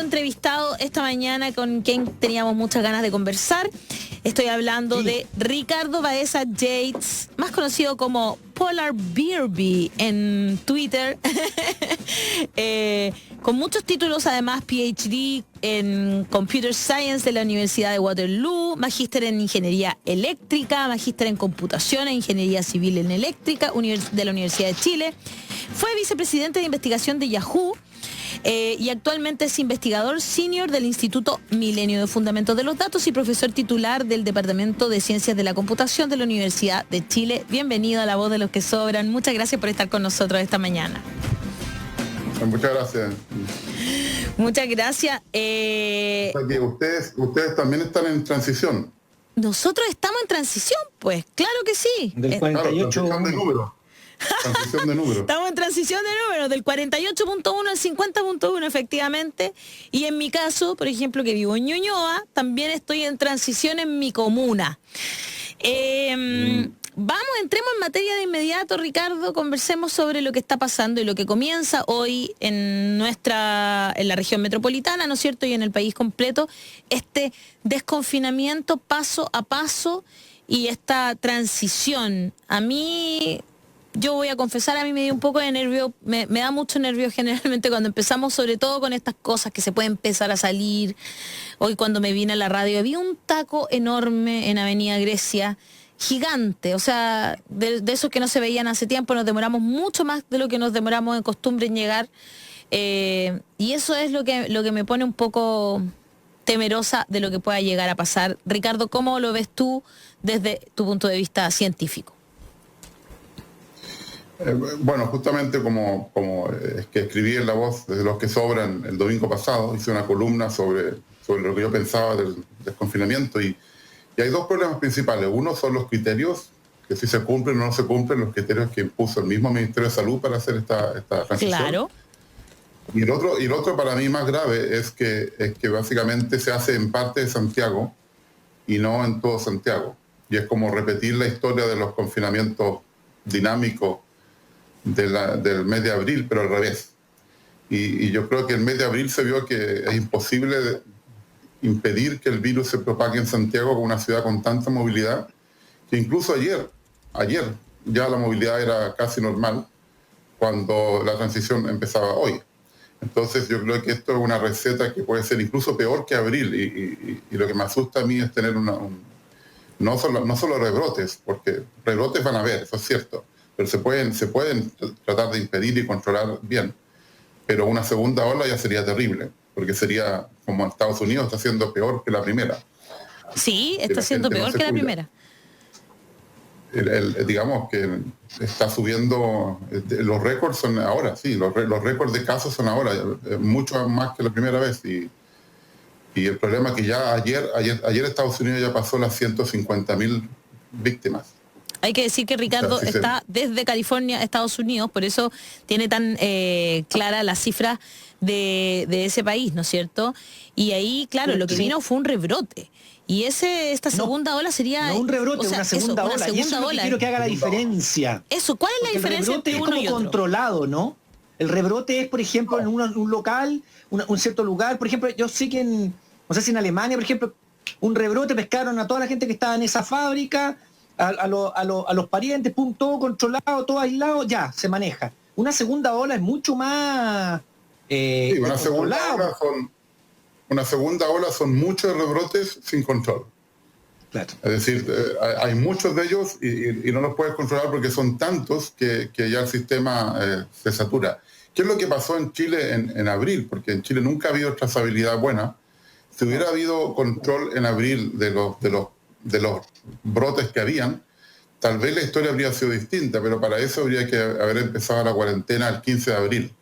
entrevistado esta mañana con quien teníamos muchas ganas de conversar. Estoy hablando de Ricardo Baeza Yates, más conocido como Polar Bearby en Twitter, con muchos títulos, además PhD en Computer Science de la Universidad de Waterloo, magíster en Ingeniería Eléctrica, magíster en Computación e Ingeniería Civil en Eléctrica de la Universidad de Chile. Fue vicepresidente de investigación de Yahoo y actualmente es investigador senior del Instituto Milenio de Fundamentos de los Datos y profesor titular del Departamento de Ciencias de la Computación de la Universidad de Chile. Bienvenido a La Voz de los que Sobran. Muchas gracias por estar con nosotros esta mañana. Muchas gracias. Muchas gracias. Ustedes también están en transición. Nosotros estamos en transición, pues, claro que sí. Del 48. Transición de número. Transición de número. Estamos en transición de números, del 48.1 al 50.1, efectivamente. Y en mi caso, por ejemplo, que vivo en Ñuñoa, también estoy en transición en mi comuna. Vamos, entremos en materia de inmediato, Ricardo, conversemos sobre lo que está pasando y lo que comienza hoy en la región metropolitana, ¿no es cierto?, y en el país completo, este desconfinamiento paso a paso y esta transición. Yo voy a confesar, a mí me dio un poco de nervio, me da mucho nervio generalmente cuando empezamos, sobre todo con estas cosas que se pueden empezar a salir. Hoy cuando me vine a la radio había un taco enorme en Avenida Grecia, gigante, o sea, de esos que no se veían hace tiempo. Nos demoramos mucho más de lo que nos demoramos en costumbre en llegar, y eso es lo que me pone un poco temerosa de lo que pueda llegar a pasar. Ricardo, ¿cómo lo ves tú desde tu punto de vista científico? Bueno, justamente como es que escribí en La Voz de los que Sobran el domingo pasado, hice una columna sobre lo que yo pensaba del desconfinamiento y hay dos problemas principales. Uno son los criterios, que si se cumplen o no se cumplen, los criterios que impuso el mismo Ministerio de Salud para hacer esta transición. Claro. Y el otro para mí más grave es que básicamente se hace en parte de Santiago y no en todo Santiago. Y es como repetir la historia de los confinamientos dinámicos del mes de abril, pero al revés. Y yo creo que el mes de abril se vio que es imposible impedir que el virus se propague en Santiago, con una ciudad con tanta movilidad, que incluso ayer ya la movilidad era casi normal, cuando la transición empezaba hoy. Entonces yo creo que esto es una receta que puede ser incluso peor que abril, y lo que me asusta a mí es tener no solo rebrotes, porque rebrotes van a haber, eso es cierto, pero se pueden tratar de impedir y controlar bien, pero una segunda ola ya sería terrible, porque sería como Estados Unidos está siendo peor que la primera. Sí, está siendo peor que la primera. Digamos que está subiendo, los récords son ahora, sí, los récords de casos son ahora, mucho más que la primera vez, y el problema es que ya ayer Estados Unidos ya pasó las 150.000 víctimas. Hay que decir que Ricardo está desde California a Estados Unidos, por eso tiene tan clara las cifras de ese país, ¿no es cierto? Y ahí, claro, lo que vino fue un rebrote. Y esta segunda ola sería... No un rebrote, una segunda ola. Y eso es lo que quiero que haga la diferencia. Eso, ¿cuál es la diferencia entre uno y otro? El rebrote es como controlado, ¿no? El rebrote es, por ejemplo, en un local, un cierto lugar. Por ejemplo, yo sé que no sé si en Alemania, por ejemplo, un rebrote, pescaron a toda la gente que estaba en esa fábrica, a los parientes, pum, todo controlado, todo aislado, ya, se maneja. Una segunda ola es mucho más... sí, una segunda ola son muchos rebrotes sin control. Claro. Es decir, hay muchos de ellos y no los puedes controlar porque son tantos que ya el sistema se satura. ¿Qué es lo que pasó en Chile en abril? Porque en Chile nunca ha habido trazabilidad buena. Si hubiera habido control en abril de los brotes que habían, tal vez la historia habría sido distinta, pero para eso habría que haber empezado la cuarentena el 15 de abril.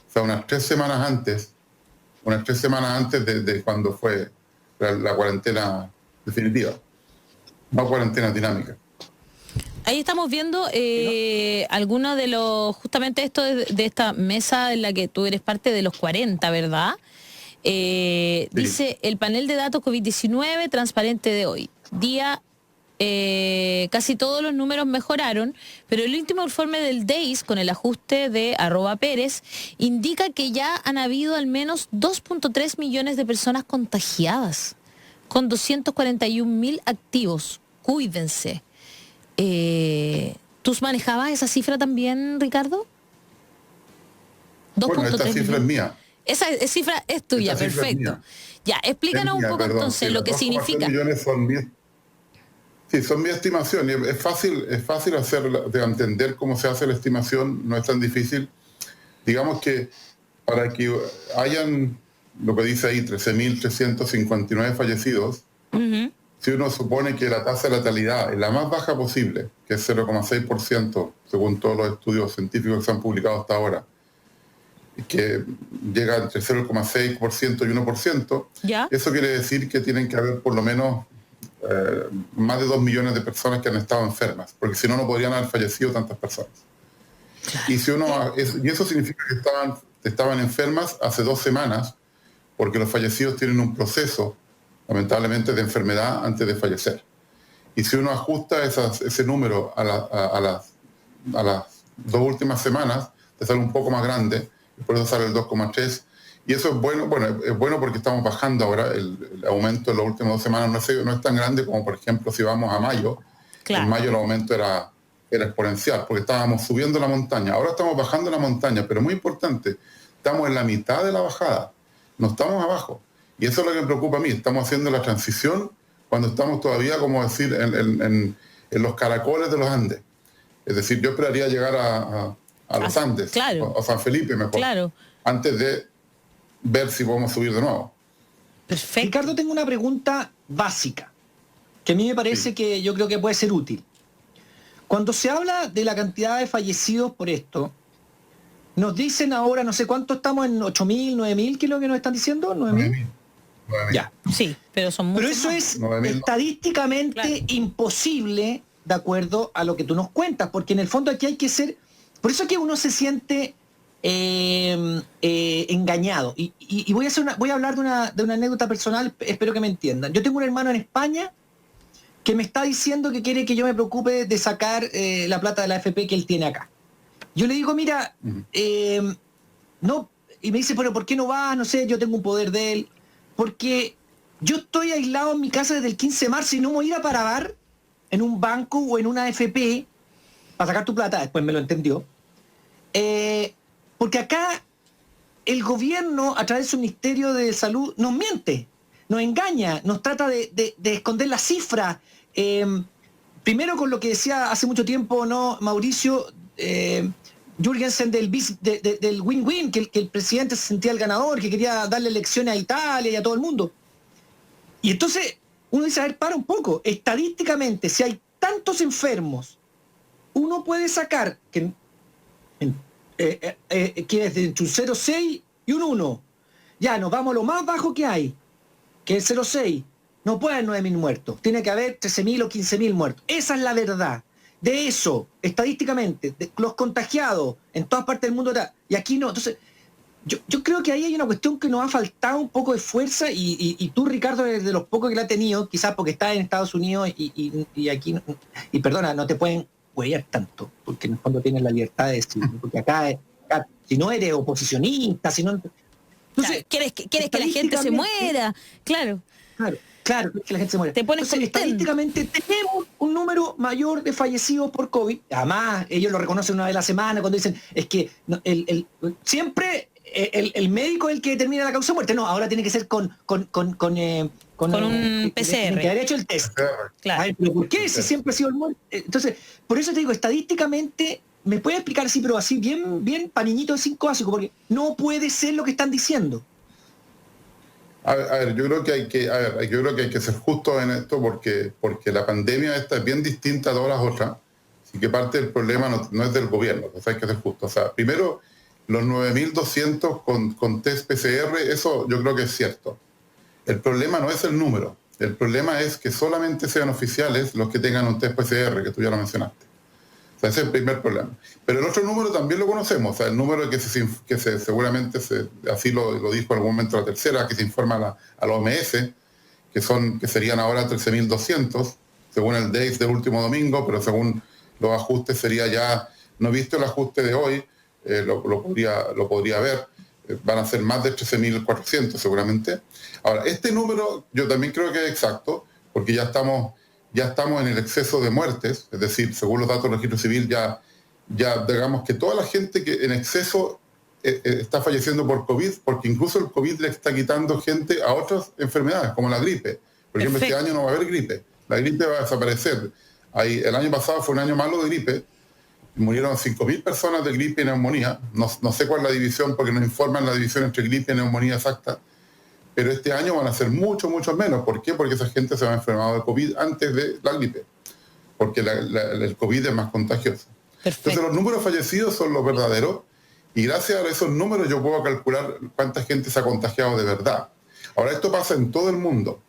O sea, unas tres semanas antes de cuando fue la cuarentena definitiva, no cuarentena dinámica. Ahí estamos viendo algunos de los, justamente esto de esta mesa en la que tú eres parte de los 40, ¿verdad? Sí. Dice el panel de datos COVID-19 transparente de hoy, día casi todos los números mejoraron, pero el último informe del DEIS, con el ajuste de @Pérez, indica que ya han habido al menos 2.3 millones de personas contagiadas, con 241.000 activos. Cuídense. ¿Tú manejabas esa cifra también, Ricardo? Bueno, esta 2.3 cifra es mía. Esa cifra es tuya, Esta cifra es perfecto. mía. Ya, explícanos un poco entonces lo que significa. Millones son son mi estimación. Y es fácil de entender cómo se hace la estimación, no es tan difícil. Digamos que para que hayan, lo que dice ahí, 13.359 fallecidos, si uno supone que la tasa de letalidad es la más baja posible, que es 0,6%, según todos los estudios científicos que se han publicado hasta ahora, que llega entre 0,6% y 1%, ¿Ya? Eso quiere decir que tienen que haber por lo menos más de 2 millones de personas que han estado enfermas, porque si no, no podrían haber fallecido tantas personas. Claro. Y eso significa que estaban enfermas hace 2 semanas, porque los fallecidos tienen un proceso, lamentablemente, de enfermedad antes de fallecer. Y si uno ajusta ese número a las 2 últimas semanas, te sale un poco más grande, y por eso sale el 2,3. Y eso es bueno, es bueno porque estamos bajando ahora. El aumento en las últimas 2 semanas no es tan grande como, por ejemplo, si vamos a mayo. Claro. En mayo el aumento era exponencial, porque estábamos subiendo la montaña. Ahora estamos bajando la montaña, pero muy importante, estamos en la mitad de la bajada, no estamos abajo. Y eso es lo que me preocupa a mí. Estamos haciendo la transición cuando estamos todavía, como decir, en los caracoles de los Andes. Es decir, yo esperaría llegar a los Andes, claro. o San Felipe mejor, claro. antes de ver si podemos subir de nuevo. Perfecto. Ricardo, tengo una pregunta básica, que a mí me parece que yo creo que puede ser útil. Cuando se habla de la cantidad de fallecidos por esto, nos dicen ahora, no sé cuánto estamos en 8.000, 9.000, ¿qué es lo que nos están diciendo? 9.000. Ya. Sí, pero son muchos. Pero eso más. es 9.000. Estadísticamente imposible, de acuerdo a lo que tú nos cuentas, porque en el fondo aquí hay que ser... Por eso es que uno se siente engañado. Y voy a hablar de una anécdota personal, espero que me entiendan. Yo tengo un hermano en España que me está diciendo que quiere que yo me preocupe de sacar la plata de la AFP que él tiene acá. Yo le digo, mira, no, y me dice, pero ¿por qué no vas? No sé, yo tengo un poder de él. Porque yo estoy aislado en mi casa desde el 15 de marzo y no me voy a ir a parar en un banco o en una AFP para sacar tu plata, después me lo entendió. Porque acá el gobierno, a través de su Ministerio de Salud, nos miente, nos engaña, nos trata de esconder la cifra. Primero con lo que decía hace mucho tiempo, ¿no, Mauricio? Jürgensen del win-win, que el presidente se sentía el ganador, que quería darle lecciones a Italia y a todo el mundo. Y entonces uno dice, a ver, para un poco, estadísticamente, si hay tantos enfermos, uno puede sacar que es entre un 0,6 y un 1. Ya, nos vamos a lo más bajo que hay, que es el 0,6. No puede haber 9.000 muertos, tiene que haber 13.000 o 15.000 muertos. Esa es la verdad. De eso, estadísticamente, los contagiados en todas partes del mundo, y aquí no. Entonces, yo creo que ahí hay una cuestión que nos ha faltado un poco de fuerza, y tú, Ricardo, eres de los pocos que la has tenido, quizás porque estás en Estados Unidos y aquí, y perdona, no te pueden huellar tanto, porque en el fondo tienes la libertad de decir, porque acá si no eres oposicionista, si no... Entonces, ¿Quieres que la gente se muera? Claro. Claro, que la gente se muere. Te pones estadísticamente tenemos un número mayor de fallecidos por COVID. Además, ellos lo reconocen una vez a la semana cuando dicen, es que siempre el médico es el que determina la causa de muerte. No, ahora tiene que ser con un PCR. Que haber hecho el test. Claro. Ay, ¿pero por qué? Si siempre ha sido el muerte. Entonces, por eso te digo, estadísticamente, ¿me puedes explicar así, pero así bien pa' niñito de 5 básicos? Porque no puede ser lo que están diciendo. A ver, yo creo que hay que ser justos en esto porque la pandemia esta es bien distinta a todas las otras, así que parte del problema no es del gobierno, entonces hay que ser justos. O sea, primero, los 9.200 con test PCR, eso yo creo que es cierto. El problema no es el número, el problema es que solamente sean oficiales los que tengan un test PCR, que tú ya lo mencionaste. O sea, ese es el primer problema. Pero el otro número también lo conocemos, o sea, el número que seguramente así lo dijo en algún momento la tercera, que se informa a la OMS, que serían ahora 13.200, según el DAIS del último domingo, pero según los ajustes sería ya, no he visto el ajuste de hoy, lo podría ver, van a ser más de 13.400 seguramente. Ahora, este número yo también creo que es exacto, porque ya estamos en el exceso de muertes, es decir, según los datos del registro civil, ya digamos que toda la gente que en exceso está falleciendo por COVID, porque incluso el COVID le está quitando gente a otras enfermedades, como la gripe. Por ejemplo, este año no va a haber gripe, la gripe va a desaparecer. El año pasado fue un año malo de gripe, murieron 5.000 personas de gripe y neumonía, no sé cuál es la división, porque no informan la división entre gripe y neumonía exacta, pero este año van a ser mucho menos. ¿Por qué? Porque esa gente se va a enfermar de COVID antes de la gripe, porque el COVID es más contagioso. Perfecto. Entonces los números fallecidos son los verdaderos, y gracias a esos números yo puedo calcular cuánta gente se ha contagiado de verdad. Ahora, esto pasa en todo el mundo.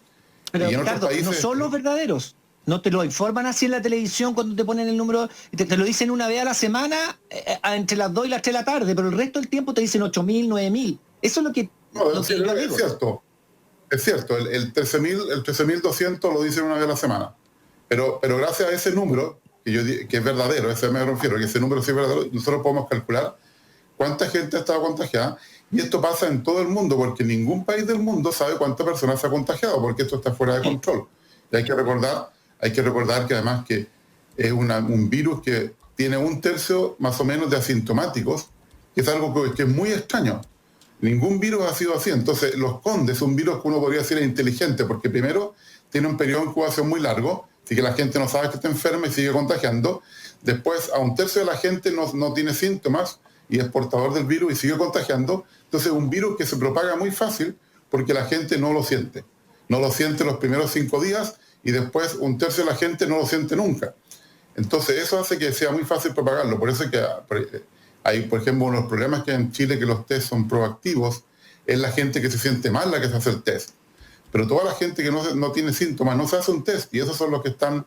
Pero y en Ricardo, otros países, no son los verdaderos. No te lo informan así en la televisión cuando te ponen el número, te lo dicen una vez a la semana, entre las 2 y las 3 de la tarde, pero el resto del tiempo te dicen 8.000, 9.000. Eso es lo que... No, lo que yo digo. es cierto, el 13.200 lo dicen una vez a la semana. Pero gracias a ese número, que es verdadero, ese me refiero, que ese número sí es verdadero, nosotros podemos calcular cuánta gente ha estado contagiada, y esto pasa en todo el mundo, porque ningún país del mundo sabe cuántas personas se ha contagiado, porque esto está fuera de control. Y hay que recordar que además que es un virus que tiene 1/3 más o menos de asintomáticos, que es algo que es muy extraño. Ningún virus ha sido así. Entonces, los condes es un virus que uno podría decir es inteligente, porque primero tiene un periodo de incubación muy largo, así que la gente no sabe que está enferma y sigue contagiando. Después, a 1/3 de la gente no tiene síntomas y es portador del virus y sigue contagiando. Entonces, es un virus que se propaga muy fácil porque la gente no lo siente. No lo siente los primeros 5 días y después 1/3 de la gente no lo siente nunca. Entonces, eso hace que sea muy fácil propagarlo. Por eso es que hay, por ejemplo, uno de los problemas que hay en Chile, que los test son proactivos, es la gente que se siente mal la que se hace el test. Pero toda la gente que no tiene síntomas no se hace un test, y esos son los que están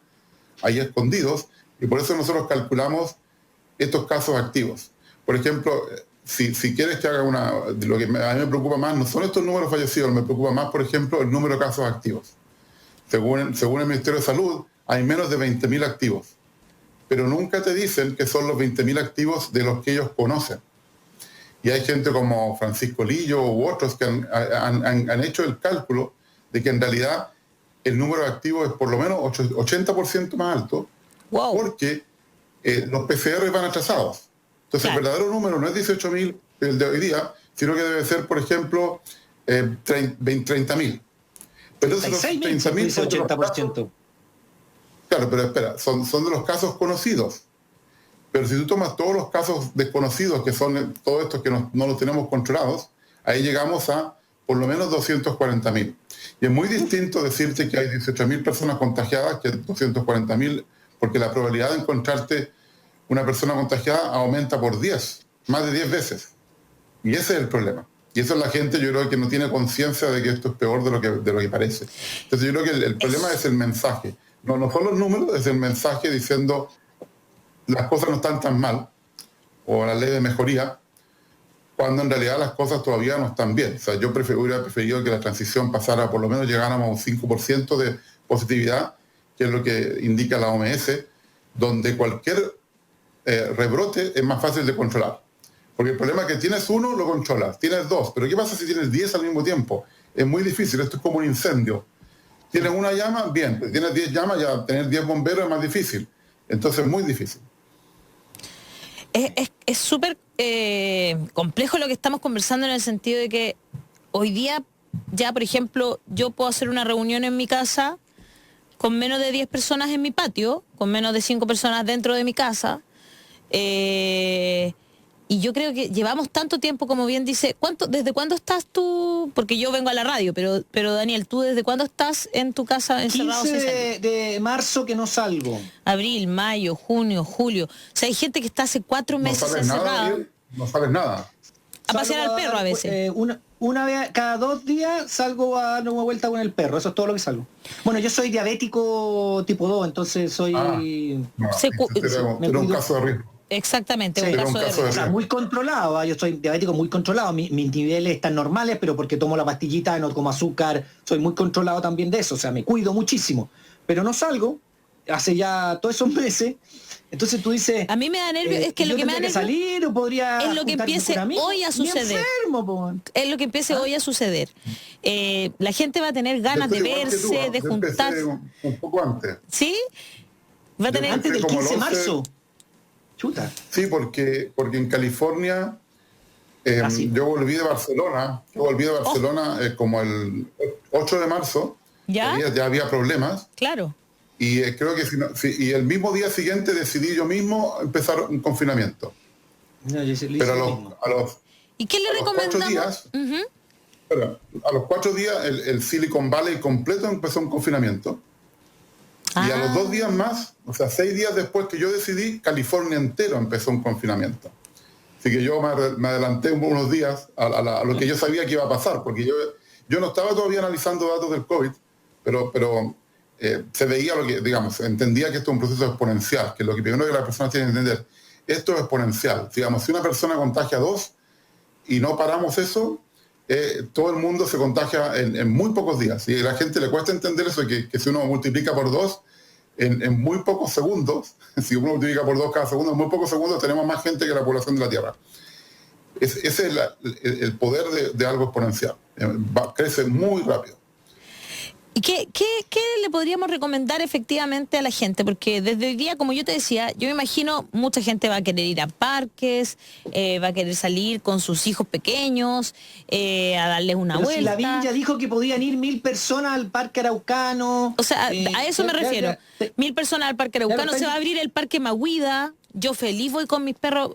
ahí escondidos, y por eso nosotros calculamos estos casos activos. Por ejemplo, si quieres que haga lo que a mí me preocupa más no son estos números fallecidos, me preocupa más, por ejemplo, el número de casos activos. Según el Ministerio de Salud, hay menos de 20.000 activos, pero nunca te dicen que son los 20.000 activos de los que ellos conocen. Y hay gente como Francisco Lillo u otros que han hecho el cálculo de que en realidad el número de activos es por lo menos 80% más alto, wow, porque los PCR van atrasados. Entonces, claro, el verdadero número no es 18.000 el de hoy día, sino que debe ser, por ejemplo, 30.000. Pero esos 30.000 son 80%. Claro, pero espera, son de los casos conocidos. Pero si tú tomas todos los casos desconocidos, que son todos estos que no los tenemos controlados, ahí llegamos a por lo menos 240.000. Y es muy distinto decirte que hay 18.000 personas contagiadas que 240.000, porque la probabilidad de encontrarte una persona contagiada aumenta por 10, más de 10 veces. Y ese es el problema. Y eso es la gente, yo creo que no tiene conciencia de que esto es peor de lo que parece. Entonces yo creo que el problema es el mensaje. No son los números, es el mensaje diciendo las cosas no están tan mal, o la ley de mejoría, cuando en realidad las cosas todavía no están bien. O sea, yo hubiera preferido que la transición pasara, por lo menos llegáramos a un 5% de positividad, que es lo que indica la OMS, donde cualquier rebrote es más fácil de controlar. Porque el problema es que tienes uno, lo controlas, tienes 2, pero ¿qué pasa si tienes 10 al mismo tiempo? Es muy difícil, esto es como un incendio. Tienes una llama, bien, pero tienes 10 llamas, ya tener 10 bomberos es más difícil. Entonces es muy difícil. Es súper complejo lo que estamos conversando, en el sentido de que hoy día ya, por ejemplo, yo puedo hacer una reunión en mi casa con menos de 10 personas en mi patio, con menos de 5 personas dentro de mi casa, y yo creo que llevamos tanto tiempo, como bien dice, ¿desde cuándo estás tú? Porque yo vengo a la radio, pero Daniel, ¿tú desde cuándo estás en tu casa encerrado? 15 de marzo que no salgo. Abril, mayo, junio, julio. O sea, hay gente que está hace 4 meses encerrada. No sabes nada. A pasear al perro a veces. Una vez cada 2 días salgo a dar una vuelta con el perro, eso es todo lo que salgo. Bueno, yo soy diabético tipo 2, entonces soy... Era un caso de riesgo. Exactamente, sí, un caso de riesgo. O sea, muy controlado, yo soy diabético muy controlado, mis niveles están normales, pero porque tomo la pastillita, no como azúcar, soy muy controlado también de eso, o sea, me cuido muchísimo, pero no salgo, hace ya todos esos meses. Entonces tú dices... A mí me da nervio, es que lo que me da nervio salir o podría es lo que empiece hoy a suceder. Es lo que empiece hoy a suceder. La gente va a tener ganas de verse, de juntarse. Un poco antes. ¿Sí? Va a tener antes del 15 de marzo. Chuta. Sí, porque en California yo volví de Barcelona. Como el 8 de marzo. ¿Ya? Ya había problemas. Claro. Y creo que y el mismo día siguiente decidí yo mismo empezar un confinamiento. No, pero a los ¿y qué le recomendamos? A los 4 días el Silicon Valley completo empezó un confinamiento. Y a los 2 días más, o sea, 6 días después que yo decidí, California entero empezó un confinamiento. Así que yo me adelanté unos días a lo que yo sabía que iba a pasar, porque yo no estaba todavía analizando datos del COVID, pero se veía lo que, digamos, entendía que esto es un proceso exponencial, que lo que primero que las personas tienen que entender, esto es exponencial. Digamos, si una persona contagia a 2 y no paramos eso, todo el mundo se contagia en muy pocos días. Y a la gente le cuesta entender eso, que si uno multiplica por 2, en muy pocos segundos, si uno multiplica por 2 cada segundo, en muy pocos segundos tenemos más gente que la población de la Tierra. Ese es el poder de algo exponencial. Crece muy rápido. ¿Y qué le podríamos recomendar efectivamente a la gente? Porque desde hoy día, como yo te decía, yo me imagino mucha gente va a querer ir a parques, va a querer salir con sus hijos pequeños, a darles una vuelta. Si Lavín ya dijo que podían ir 1.000 personas al Parque Araucano. O sea, a eso me refiero. 1.000 personas al Parque Araucano, se va a abrir el Parque Mahuida. Yo feliz voy con mis perros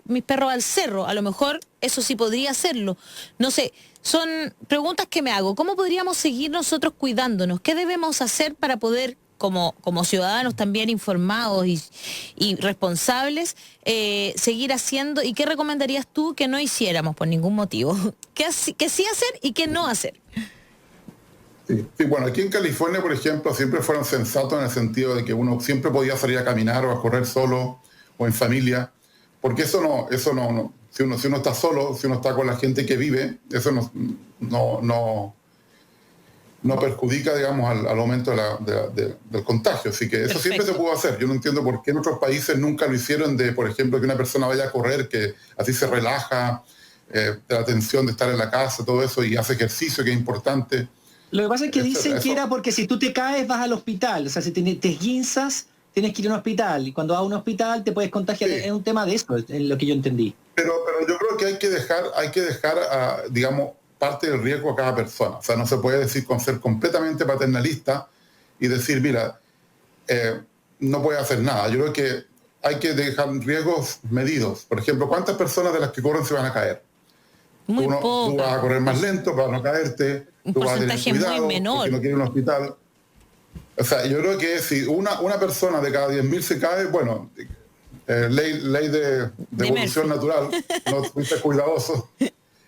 al cerro. A lo mejor eso sí podría hacerlo. No sé, son preguntas que me hago. ¿Cómo podríamos seguir nosotros cuidándonos? ¿Qué debemos hacer para poder, como ciudadanos también informados y responsables, seguir haciendo? ¿Y qué recomendarías tú que no hiciéramos por ningún motivo? ¿Qué sí hacer y qué no hacer? Sí, bueno, aquí en California, por ejemplo, siempre fueron sensatos en el sentido de que uno siempre podía salir a caminar o a correr solo o en familia, porque eso no, si uno está solo, si uno está con la gente que vive, eso no perjudica, digamos, al aumento del contagio. Así que eso siempre se pudo hacer. Yo no entiendo por qué en otros países nunca lo hicieron por ejemplo, que una persona vaya a correr, que así se relaja, de la tensión de estar en la casa, todo eso, y hace ejercicio, que es importante. Lo que pasa es que dicen que era porque si tú te caes vas al hospital, o sea, si te esguinzas, tienes que ir a un hospital, y cuando vas a un hospital te puedes contagiar. Sí. Es un tema de eso, es lo que yo entendí. Pero yo creo que hay que dejar digamos, parte del riesgo a cada persona. O sea, no se puede decir con ser completamente paternalista y decir, mira, no puede hacer nada. Yo creo que hay que dejar riesgos medidos. Por ejemplo, ¿cuántas personas de las que corren se van a caer? Muy poco. Tú vas a correr más lento para no caerte, tú vas a tener cuidado, muy menor. Porque no quieres ir a un hospital. O sea, yo creo que si una persona de cada 10.000 se cae, bueno, ley de evolución natural, no fuiste cuidadoso,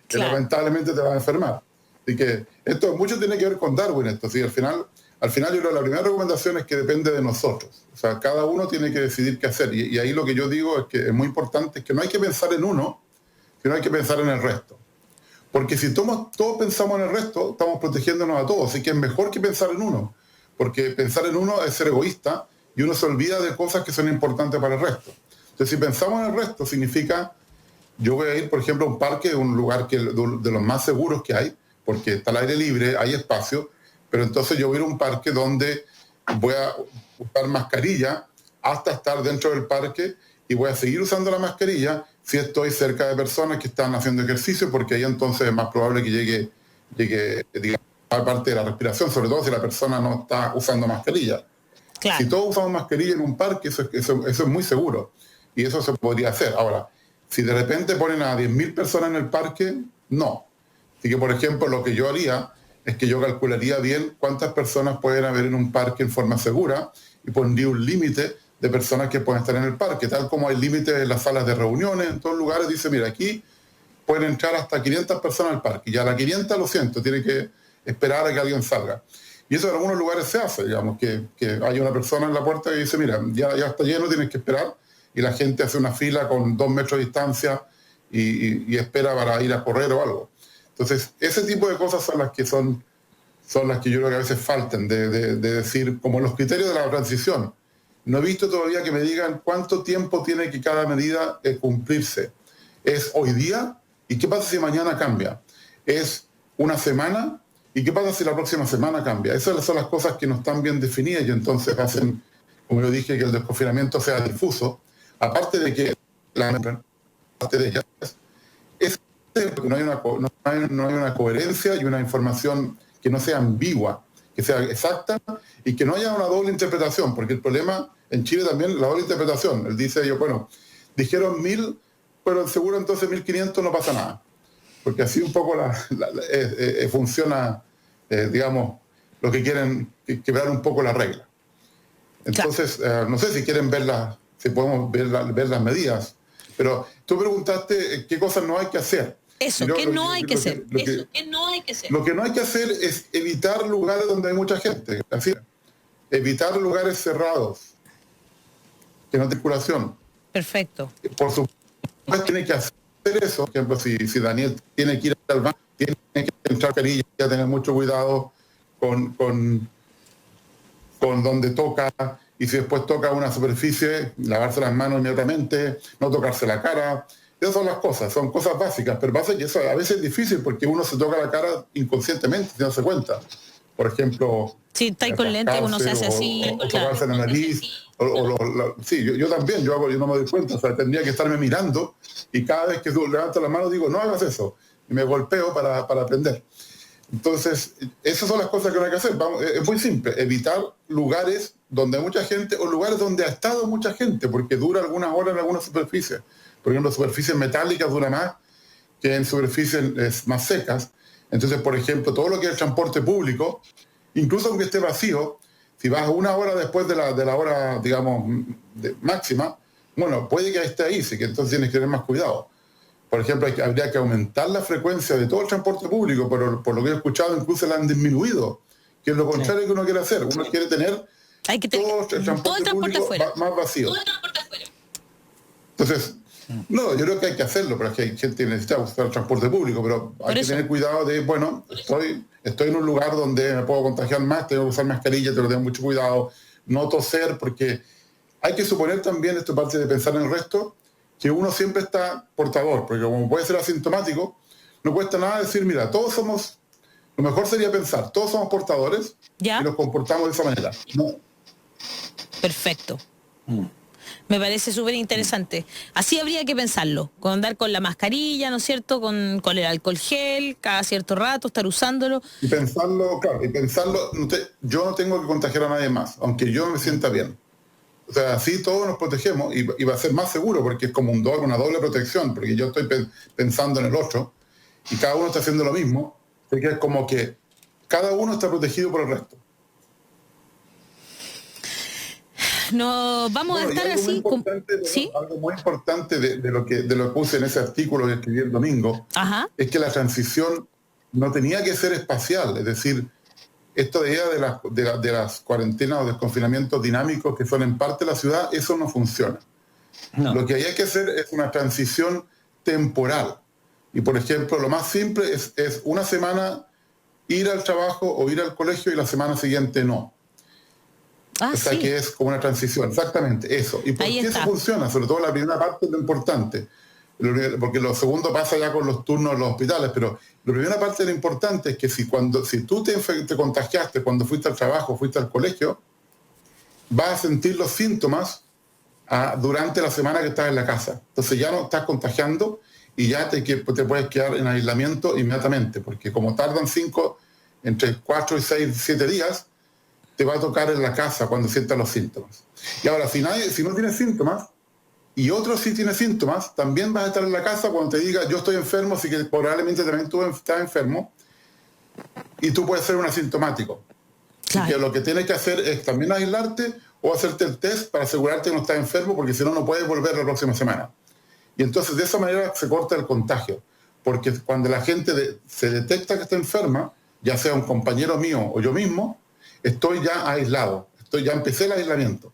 que lamentablemente te vas a enfermar. Así que mucho tiene que ver con Darwin esto. ¿Sí? Al final yo creo que la primera recomendación es que depende de nosotros. O sea, cada uno tiene que decidir qué hacer. Y ahí lo que yo digo es que es muy importante, es que no hay que pensar en uno, sino hay que pensar en el resto. Porque si todos pensamos en el resto, estamos protegiéndonos a todos. Así que es mejor que pensar en uno. Porque pensar en uno es ser egoísta y uno se olvida de cosas que son importantes para el resto. Entonces, si pensamos en el resto, significa, yo voy a ir, por ejemplo, a un parque, un lugar de los más seguros que hay, porque está al aire libre, hay espacio, pero entonces yo voy a ir a un parque donde voy a usar mascarilla hasta estar dentro del parque y voy a seguir usando la mascarilla si estoy cerca de personas que están haciendo ejercicio, porque ahí entonces es más probable que llegue digamos, a parte de la respiración, sobre todo si la persona no está usando mascarilla. Claro. Si todos usamos mascarilla en un parque, eso es muy seguro. Y eso se podría hacer. Ahora, si de repente ponen a 10.000 personas en el parque, no. Así que, por ejemplo, lo que yo haría es que yo calcularía bien cuántas personas pueden haber en un parque en forma segura y pondría un límite de personas que pueden estar en el parque, tal como hay límites en las salas de reuniones, en todos lugares. Dice, mira, aquí pueden entrar hasta 500 personas al parque. Y a las 500, lo siento, tiene que esperar a que alguien salga. Y eso en algunos lugares se hace, digamos, que hay una persona en la puerta que dice, mira, ya está lleno, tienes que esperar, y la gente hace una fila con 2 metros de distancia y espera para ir a correr o algo. Entonces, ese tipo de cosas son las que yo creo que a veces faltan, de decir, como los criterios de la transición. No he visto todavía que me digan cuánto tiempo tiene que cada medida cumplirse. ¿Es hoy día? ¿Y qué pasa si mañana cambia? ¿Es una semana? ¿Y qué pasa si la próxima semana cambia? Esas son las cosas que no están bien definidas y entonces hacen, como yo dije, que el desconfinamiento sea difuso. Aparte de que parte de ellas es porque no hay una coherencia y una información que no sea ambigua, que sea exacta y que no haya una doble interpretación, porque el problema en Chile también la doble interpretación. Él dice, bueno, dijeron 1.000, pero seguro entonces 1.500 no pasa nada, porque así un poco funciona, digamos, lo que quieren quebrar un poco la regla. Entonces, no sé si quieren si podemos ver las medidas, pero tú preguntaste qué cosas no hay que hacer. Eso, ¿qué no hay que hacer? Lo que no hay que hacer es evitar lugares donde hay mucha gente, así, evitar lugares cerrados, que no hay circulación. Perfecto. Por supuesto, tiene que hacer eso. Por ejemplo, si Daniel tiene que ir al baño, tiene que entrar carilla, tener mucho cuidado con donde toca, y si después toca una superficie, lavarse las manos inmediatamente, no tocarse la cara. Esas son las cosas, son cosas básicas, pero pasa que eso a veces es difícil porque uno se toca la cara inconscientemente, sin darse cuenta. Por ejemplo, si está con lente, uno se hace así. O tocarse la nariz. Sí, yo también, yo no me doy cuenta, o sea, tendría que estarme mirando y cada vez que levanto la mano digo, no hagas eso, y me golpeo para aprender. Entonces, esas son las cosas que no hay que hacer. Es muy simple, evitar lugares donde hay mucha gente o lugares donde ha estado mucha gente, porque dura algunas horas en algunas superficies. Por ejemplo, superficies metálicas dura más que en superficies más secas. Entonces, por ejemplo, todo lo que es el transporte público, incluso aunque esté vacío, si vas una hora después de la hora, digamos, máxima, bueno, puede que esté ahí, sí que entonces tienes que tener más cuidado. Por ejemplo, habría que aumentar la frecuencia de todo el transporte público, pero por lo que he escuchado incluso la han disminuido, que es lo contrario que uno quiere hacer. Uno quiere tener todo el transporte público más vacío. Entonces, no, yo creo que hay que hacerlo, pero es que hay gente que necesita usar el transporte público, pero hay que tener cuidado de, bueno, estoy en un lugar donde me puedo contagiar más, tengo que usar mascarilla, tengo que tener mucho cuidado, no toser, porque hay que suponer también, esto parte de pensar en el resto, que uno siempre está portador, porque como puede ser asintomático, no cuesta nada decir, mira, todos somos, lo mejor sería pensar, todos somos portadores y nos comportamos de esa manera. ¿No? Perfecto. Me parece súper interesante. Así habría que pensarlo, con andar con la mascarilla, ¿no es cierto?, con el alcohol gel, cada cierto rato, estar usándolo. Y pensarlo, claro, yo no tengo que contagiar a nadie más, aunque yo me sienta bien. O sea, así todos nos protegemos y va a ser más seguro porque es como una doble protección, porque yo estoy pensando en el otro y cada uno está haciendo lo mismo, así que es como que cada uno está protegido por el resto. No, vamos a estar así. ¿Sí? Algo muy importante de lo que puse en ese artículo que escribí el domingo, es que la transición no tenía que ser espacial, es decir, esto de idea de las cuarentenas o desconfinamientos dinámicos que son en parte de la ciudad, eso no funciona. No. Lo que hay que hacer es una transición temporal. Y por ejemplo, lo más simple es una semana ir al trabajo o ir al colegio y la semana siguiente no. O sea, sí, que es como una transición, exactamente, eso. ¿Y por qué eso funciona? Sobre todo la primera parte es lo importante, porque lo segundo pasa ya con los turnos en los hospitales, pero la primera parte de lo importante es que si tú te contagiaste cuando fuiste al trabajo, fuiste al colegio, vas a sentir los síntomas durante la semana que estás en la casa. Entonces ya no estás contagiando y ya te puedes quedar en aislamiento inmediatamente, porque como tardan entre 4 y 6, 7 días, te va a tocar en la casa cuando sientas los síntomas. Y ahora, si no tienes síntomas, y otro sí tiene síntomas, también vas a estar en la casa cuando te diga, yo estoy enfermo, así que probablemente también tú estás enfermo, y tú puedes ser un asintomático. Claro. Y que lo que tienes que hacer es también aislarte o hacerte el test para asegurarte que no estás enfermo, porque si no, no puedes volver la próxima semana. Y entonces de esa manera se corta el contagio, porque cuando la gente se detecta que está enferma, ya sea un compañero mío o yo mismo, estoy ya aislado, ya empecé el aislamiento.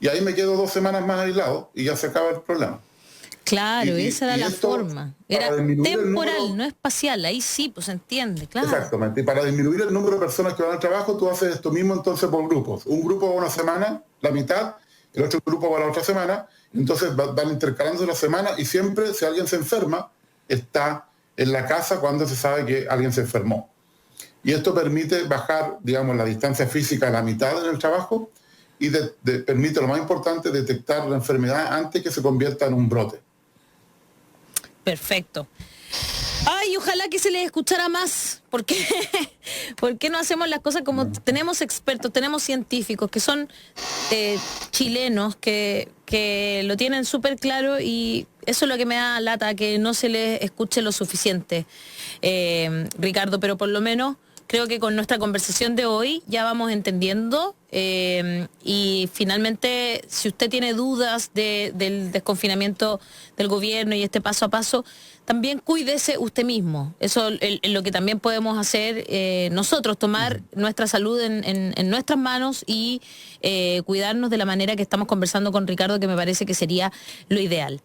Y ahí me quedo 2 semanas más aislado y ya se acaba el problema. Claro, esa era la forma. Era temporal, no espacial, ahí sí, pues se entiende, claro. Exactamente, y para disminuir el número de personas que van al trabajo, tú haces esto mismo entonces por grupos. Un grupo va una semana, la mitad, el otro grupo para la otra semana, entonces van intercalando la semana y siempre si alguien se enferma, está en la casa cuando se sabe que alguien se enfermó. Y esto permite bajar, digamos, la distancia física a la mitad en el trabajo y permite, lo más importante, detectar la enfermedad antes que se convierta en un brote. Perfecto. Ay, ojalá que se les escuchara más, porque ¿por qué no hacemos las cosas como tenemos expertos, tenemos científicos que son chilenos, que lo tienen súper claro y eso es lo que me da lata, que no se les escuche lo suficiente, Ricardo, pero por lo menos creo que con nuestra conversación de hoy ya vamos entendiendo y finalmente si usted tiene dudas del desconfinamiento del gobierno y este paso a paso, también cuídese usted mismo. Eso es lo que también podemos hacer nosotros, tomar nuestra salud en nuestras manos y cuidarnos de la manera que estamos conversando con Ricardo, que me parece que sería lo ideal.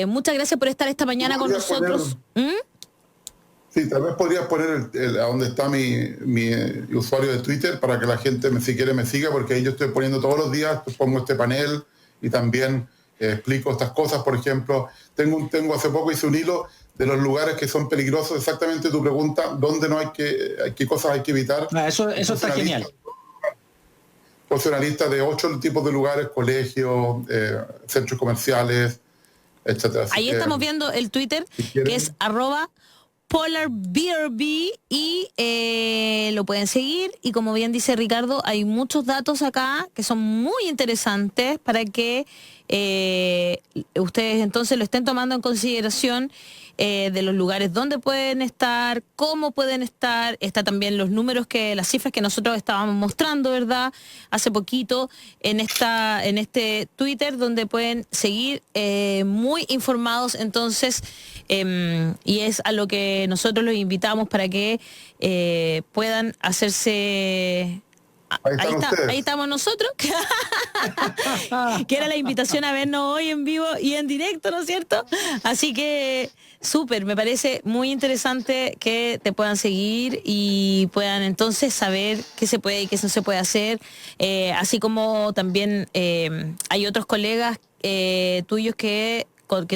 Muchas gracias por estar esta mañana con nosotros. Sí, tal vez podrías poner a donde está mi usuario de Twitter para que la gente, si quiere, me siga, porque ahí yo estoy poniendo todos los días, pongo este panel y también explico estas cosas. Por ejemplo, tengo hace poco hice un hilo de los lugares que son peligrosos, exactamente tu pregunta, dónde no qué cosas hay que evitar. Eso está genial. Puse una lista de 8 tipos de lugares, colegios, centros comerciales, etcétera. Ahí estamos viendo el Twitter, que es @PolarBRB y lo pueden seguir y como bien dice Ricardo, hay muchos datos acá que son muy interesantes para que ustedes entonces lo estén tomando en consideración, de los lugares donde pueden estar, cómo pueden estar. Está también los números, las cifras que nosotros estábamos mostrando, ¿verdad? Hace poquito en este Twitter, donde pueden seguir muy informados. Entonces, y es a lo que nosotros los invitamos para que puedan hacerse... Ahí estamos nosotros, que era la invitación a vernos hoy en vivo y en directo, ¿no es cierto? Así que súper, me parece muy interesante que te puedan seguir y puedan entonces saber qué se puede y qué no se puede hacer, así como también hay otros colegas tuyos que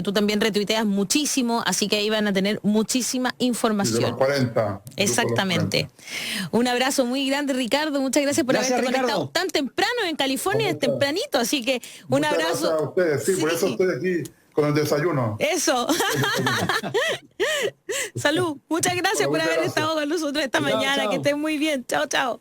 tú también retuiteas muchísimo, así que ahí van a tener muchísima información. De los 40. Exactamente. 40. Un abrazo muy grande, Ricardo. Muchas gracias por haberte conectado tan temprano en California, tempranito. Así que un abrazo. Gracias a ustedes, sí, por eso estoy aquí con el desayuno. Eso. Salud. Muchas gracias por haber estado con nosotros esta mañana. Chao. Que estén muy bien. Chao, chao.